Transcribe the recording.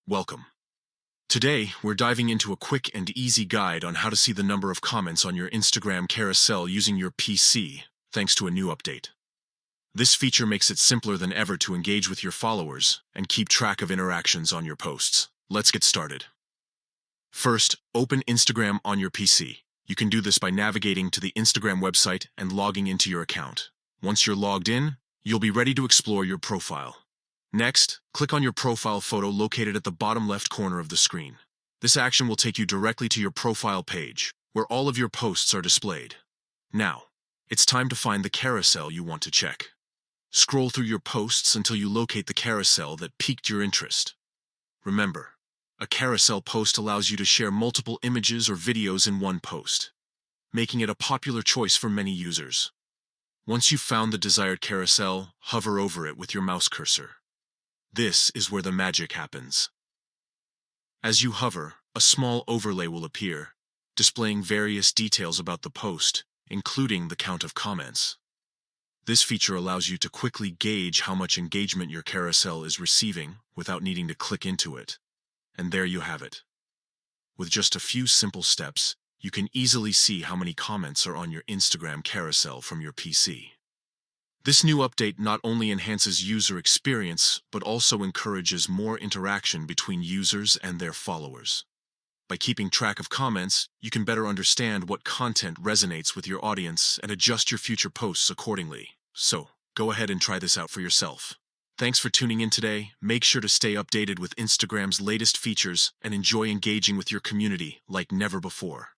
Welcome. Today, we're diving into a quick and easy guide on how to see the number of comments on your Instagram carousel using your PC, thanks to a new update. This feature makes it simpler than ever to engage with your followers and keep track of interactions on your posts. Let's get started. First, open Instagram on your PC. You can do this by navigating to the Instagram website and logging into your account. Once you're logged in, you'll be ready to explore your profile. Next, click on your profile photo located at the bottom left corner of the screen. This action will take you directly to your profile page, where all of your posts are displayed. Now, it's time to find the carousel you want to check. Scroll through your posts until you locate the carousel that piqued your interest. Remember, a carousel post allows you to share multiple images or videos in one post, making it a popular choice for many users. Once you've found the desired carousel, hover over it with your mouse cursor. This is where the magic happens. As you hover, a small overlay will appear, displaying various details about the post, including the count of comments. This feature allows you to quickly gauge how much engagement your carousel is receiving without needing to click into it. And there you have it. With just a few simple steps, you can easily see how many comments are on your Instagram carousel from your PC. This new update not only enhances user experience, but also encourages more interaction between users and their followers. By keeping track of comments, you can better understand what content resonates with your audience and adjust your future posts accordingly. So, go ahead and try this out for yourself. Thanks for tuning in today. Make sure to stay updated with Instagram's latest features and enjoy engaging with your community like never before.